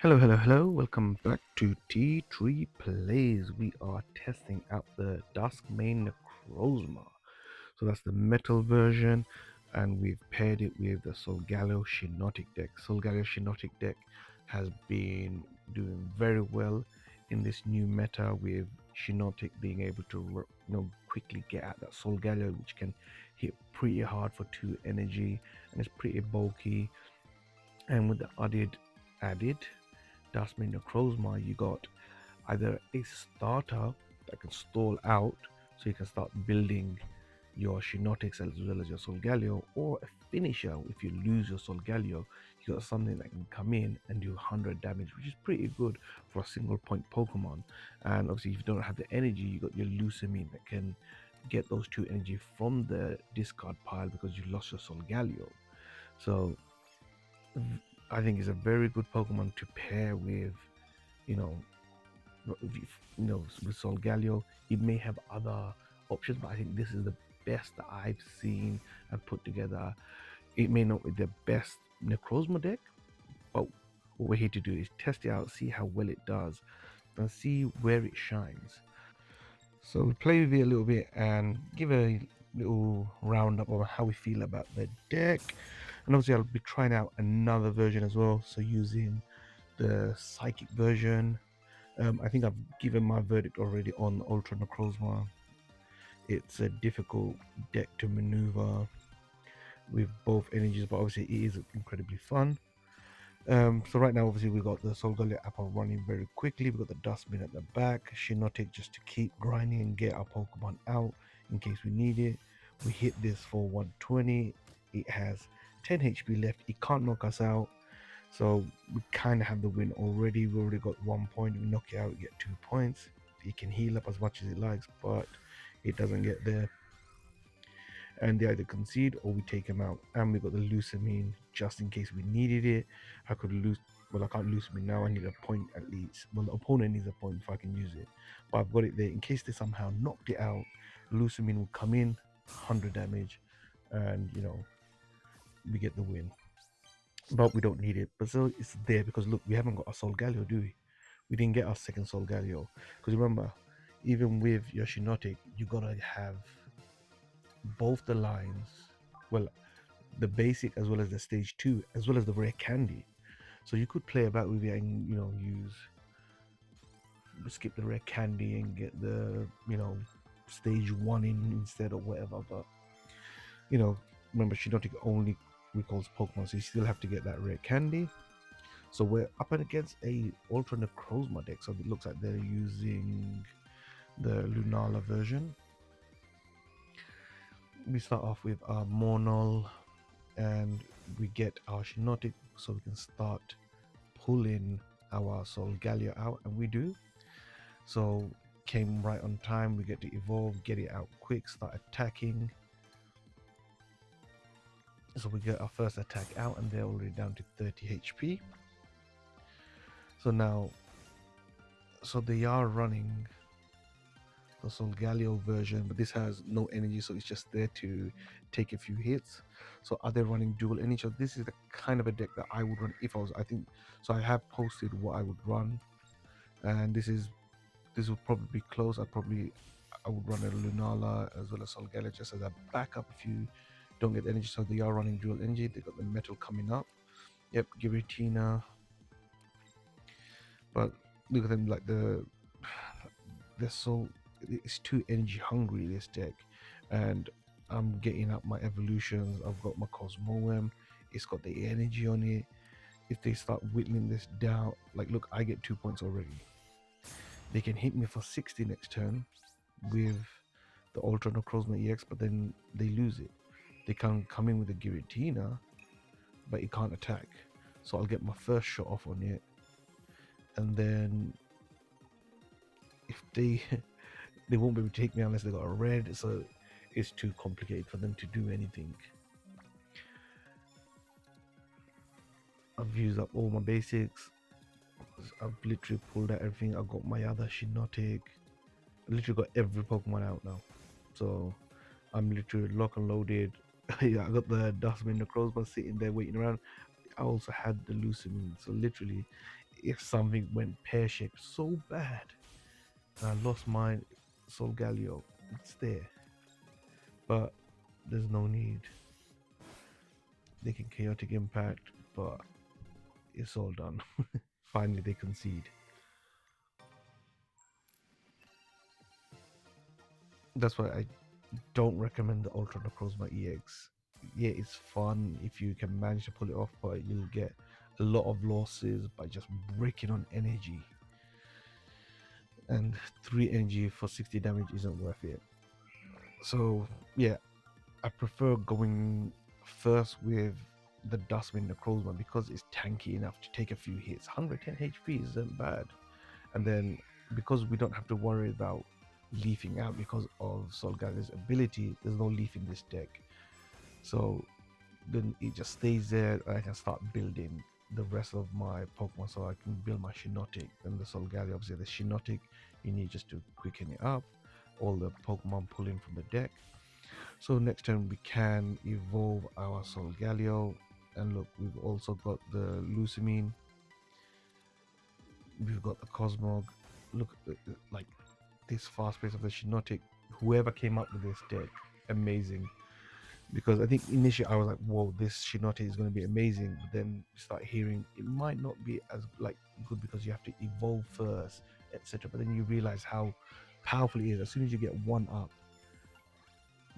Hello. Welcome back to T3 Plays. We are testing out the Dusk Mane Necrozma. So that's the metal version, and we've paired it with the Solgaleo Shinotic deck. Solgaleo Shinotic deck has been doing very well in this new meta with Shinotic being able to quickly get at that Solgaleo, which can hit pretty hard for 2 energy, and it's pretty bulky. And with the added Dusk Mane Necrozma, you got either a starter that can stall out so you can start building your Shinotics as well as your Solgaleo, or a finisher. If you lose your Solgaleo, you got something that can come in and do 100 damage, which is pretty good for a single point Pokemon. And obviously, if you don't have the energy, you got your Lucamine that can get those 2 energy from the discard pile because you lost your Solgaleo. So I think it's a very good Pokemon to pair with, you know, with Solgaleo. It may have other options, but I think this is the best that I've seen and put together. It may not be the best Necrozma deck, but what we're here to do is test it out, see how well it does, and see where it shines. So we'll play with it a little bit and give a little roundup of how we feel about the deck. And obviously, I'll be trying out another version as well. So using the Psychic version. I think I've given my verdict already on Ultra Necrozma. It's a difficult deck to maneuver with both energies, but obviously it is incredibly fun. So right now, obviously, we got the Solgaleo app running very quickly. We got the Dustbin at the back, Shinotic just to keep grinding and get our Pokemon out in case we need it. We hit this for 120. It has 10 HP left. It can't knock us out. So we kind of have the win already. We already got 1 point. We knock it out, we get 2 points. It can heal up as much as it likes, but it doesn't get there. And they either concede or we take him out. And we got the Lucamine just in case we needed it. I could lose. Well, I can't Lucamine now. I need a point at least. Well, the opponent needs a point if I can use it. But I've got it there in case they somehow knocked it out. Lucamine will come in, 100 damage, and we get the win. But we don't need it. But still, it's there because look, we haven't got a Solgaleo, do we? We didn't get our second Solgaleo. Because remember, even with Yoshinotic, you gotta have both the lines. Well, the basic as well as the stage 2, as well as the rare candy. So you could play about with it and use skip the rare candy and get the stage 1 in instead or whatever. But you know, remember Shinotic only recalls Pokemon, so you still have to get that rare candy. So we're up against a Ultra Necrozma deck. So it looks like they're using the Lunala version. We start off with our Monol and we get our Shinotic so we can start pulling our Solgaleo out, and we do. So came right on time. We get to evolve, get it out quick, start attacking. So we get our first attack out and they're already down to 30 HP. So now, so they are running the Solgaleo version, but this has no energy, so it's just there to take a few hits. So are they running dual energy? So this is the kind of a deck that I would run if I was. I think so. I have posted what I would run, and this would probably be close. I would run a Lunala as well as Solgaleo just as a backup if you don't get energy. So they are running dual energy. They got the metal coming up. Yep, Giratina. But look at them, like they're so it's too energy hungry, this deck. And I'm getting up my evolutions. I've got my Cosmoem. It's got the energy on it. If they start whittling this down, like look, I get 2 points already. They can hit me for 60 next turn with the Ultra Necrozma EX, but then they lose it. They can come in with a Giratina, but it can't attack. So I'll get my first shot off on it. And then if they they won't be able to take me unless they got a red, so it's too complicated for them to do anything. I've used up all my basics. I've literally pulled out everything. I've got my other Shinotic. I literally got every Pokemon out now. So I'm literally lock and loaded. Yeah, I got the Dusk Mane Necrozma sitting there waiting around. I also had the Lucamine. So literally, if something went pear-shaped so bad and I lost my Solgaleo. It's there, but there's no need. They can chaotic impact, but it's all done. Finally, they concede. That's why I don't recommend the Ultra Necrozma EX. Yeah, it's fun if you can manage to pull it off, but you'll get a lot of losses by just breaking on energy. And 3 energy for 60 damage isn't worth it. So, yeah, I prefer going first with the Dusk Mane Necrozma because it's tanky enough to take a few hits. 110 HP isn't bad. And then because we don't have to worry about leafing out because of Solgal's ability, there's no leaf in this deck. So then it just stays there and I can start building the rest of my Pokemon, so I can build my Shinotic and the Solgaleo. Obviously the Shinotic you need just to quicken it up, all the Pokemon pulling from the deck. So next turn we can evolve our Solgaleo, and look, we've also got the Lucamine, we've got the Cosmog. Look, like this fast pace of the Shinotic, whoever came up with this deck, amazing. Because I think initially I was like, whoa, this Shinotic is going to be amazing, but then you start hearing it might not be as like good because you have to evolve first, etc. But then you realize how powerful it is. As soon as you get one up,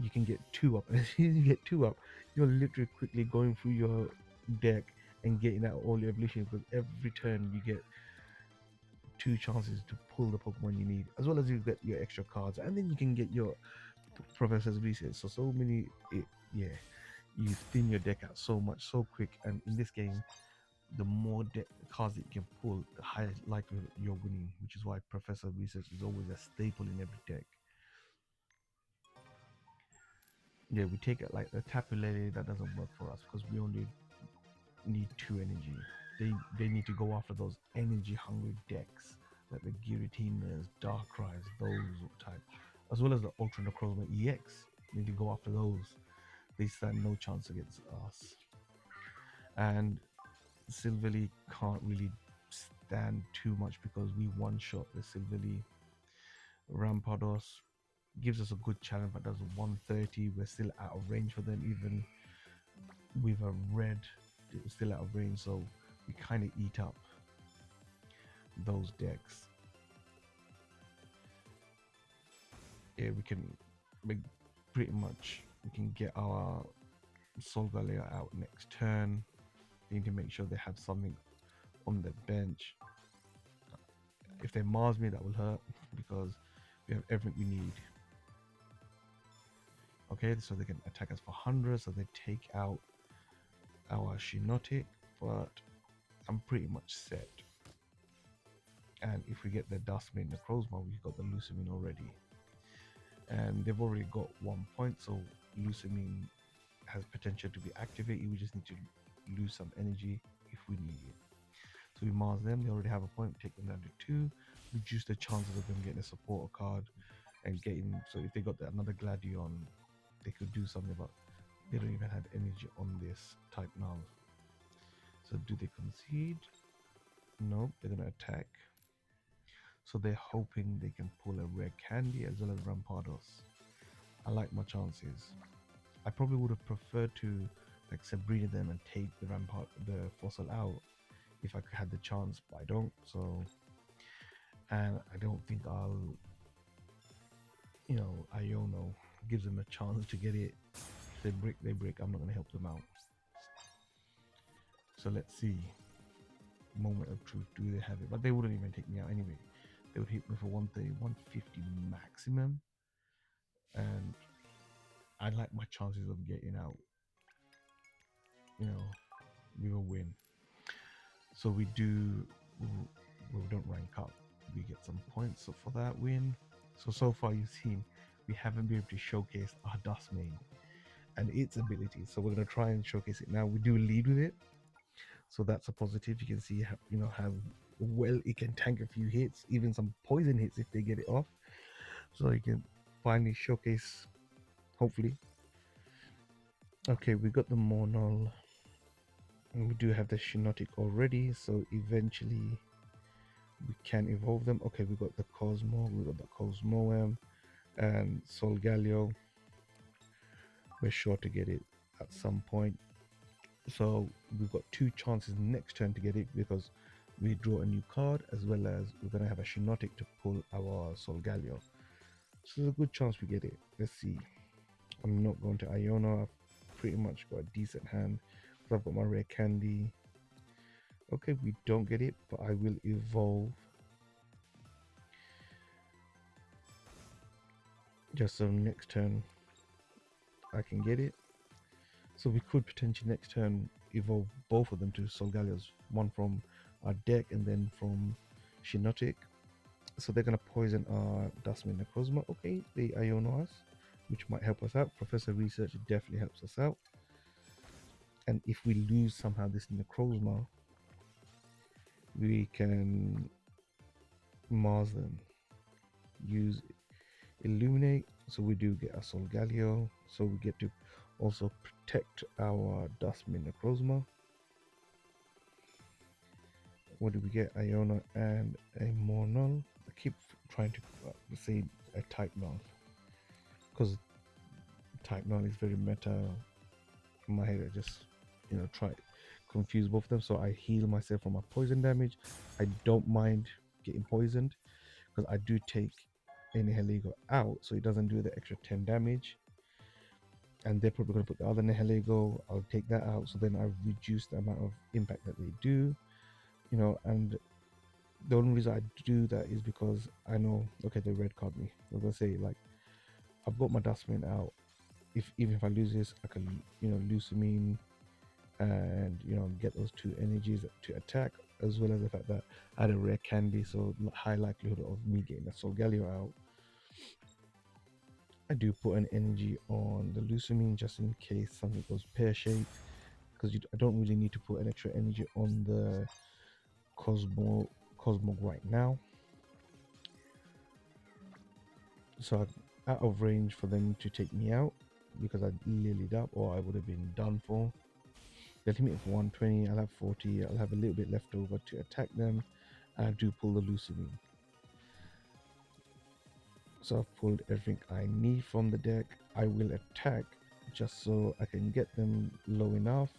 you can get two up, and as soon as you get two up, you're literally quickly going through your deck and getting out all your evolutions, because every turn you get two chances to pull the Pokemon you need, as well as you get your extra cards, and then you can get your Professor's Research. So many, yeah, you thin your deck out so much so quick, and in this game, the more cards that you can pull, the higher likelihood you're winning, which is why Professor Research is always a staple in every deck. Yeah, we take it like the Tapu Lele, that doesn't work for us because we only need 2 energy. They need to go after those energy hungry decks like the Giratinas, Darkrai's, those type, as well as the Ultra Necrozma EX. Need to go after those. They stand no chance against us. And Silverly can't really stand too much because we one shot the Silverly. Rampardos gives us a good challenge, but does 130. We're still out of range for them, even with a red, it's still out of range, so we kind of eat up those decks. Yeah, we can make pretty much, we can get our Solgaleo out next turn. They need to make sure they have something on the bench. If they Mars me, that will hurt because we have everything we need. Okay, so they can attack us for 100, so they take out our Shinotic, but I'm pretty much set. And if we get the Dusk Mane Necrozma, we've got the Lucamine already. And they've already got 1 point, so Lucamine has potential to be activated. We just need to lose some energy if we need it. So we Mars them, they already have a point, take them down to 2, reduce the chances of them getting a supporter card and getting, so if they got another Gladion, they could do something, but they don't even have energy on this type now. So do they concede? Nope, they're gonna attack. So they're hoping they can pull a rare candy as well as Rampardos. I like my chances. I probably would have preferred to like Sabrina them and take the fossil out if I had the chance, but I don't. So, and I don't think I'll, Iono gives them a chance to get it. If they break, they break. I'm not gonna help them out. So let's see. Moment of truth. Do they have it? But they wouldn't even take me out anyway. They would hit me for 130, 150 maximum, and I like my chances of getting out. We will win. So we do. We don't rank up. We get some points for that win. So far you've seen we haven't been able to showcase our Dusk Mane and its abilities. So we're gonna try and showcase it now. We do lead with it, so that's a positive. You can see how well it can tank a few hits, even some poison hits if they get it off. So you can finally showcase, hopefully. Okay, we got the Monol, and we do have the Shinotic already, so eventually We can evolve them. Okay, we got the Cosmo, we got the Cosmoem, and Solgaleo. We're sure to get it at some point. So we've got two chances next turn to get it because we draw a new card as well as we're gonna have a Shinotic to pull our Solgaleo. So there's a good chance we get it. Let's see. I'm not going to Iona. I've pretty much got a decent hand. I've got my rare candy. Okay, we don't get it, but I will evolve just so next turn I can get it. So we could potentially next turn evolve both of them to Solgalios, one from our deck and then from Shinotic. So they're gonna poison our Dusk Mane Necrozma. Okay, they Iono us, which might help us out. Professor Research definitely helps us out. And if we lose somehow this Necrozma, we can Mars them. Use Illuminate, so we do get a Solgaleo, so we get to also protect our Dusk Mane Necrozma. What do we get? Iona and a Mornull. I keep trying to say a Type Null because Type Null is very meta. In my head, I just try confuse both of them. So I heal myself from my poison damage. I don't mind getting poisoned because I do take any Nihilego out, so it doesn't do the extra 10 damage. And they're probably going to put the other Nihilego. I'll take that out, so then I reduce the amount of impact that they do. And the only reason I do that is because I know, okay, they red card me. I'm gonna say like I've got my dustbin out. If even if I lose this, I can Lucamine and get those two energies to attack, as well as the fact that I had a rare candy, so high likelihood of me getting a Solgaleo out. I do put an energy on the Lucamine just in case something goes pear shaped, because I don't really need to put an extra energy on the Cosmo right now. So I'm out of range for them to take me out because I lilied up or I would have been done for. They'll hit me for 120, I'll have 40, I'll have a little bit left over to attack them. I do pull the Lucamine. So I've pulled everything I need from the deck. I will attack just so I can get them low enough.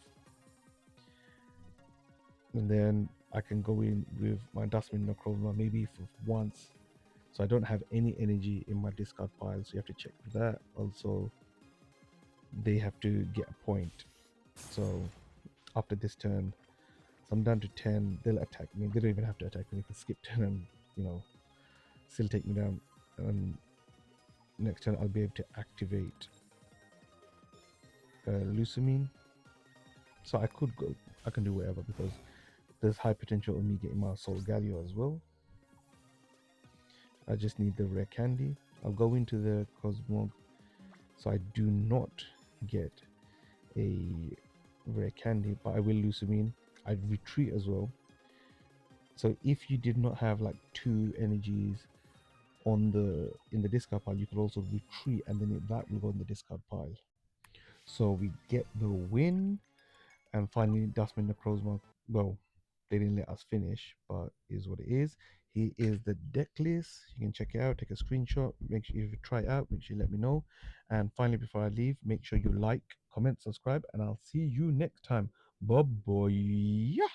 And then I can go in with my Dusk Mane Necrozma maybe for once. So I don't have any energy in my discard pile, so you have to check for that. Also, they have to get a point. So after this turn, so I'm down to 10, they'll attack me. They don't even have to attack me, they can skip turn and, still take me down. And next turn, I'll be able to activate Lucamine. So I can do whatever because there's high potential of me getting my Solgaleo as well. I just need the rare candy. I'll go into the Cosmog, so I do not get a rare candy, but I will Lucamine. I'd retreat as well. So if you did not have like two energies in the discard pile, you could also retreat, and then that will go in the discard pile. So we get the win, and finally Dusk Mane Necrozma. Well, they didn't let us finish, but is what it is. Here is the deck list. You can check it out, take a screenshot. Make sure if you try it out, make sure you let me know. And finally, before I leave, make sure you like, comment, subscribe, and I'll see you next time. Bye bye.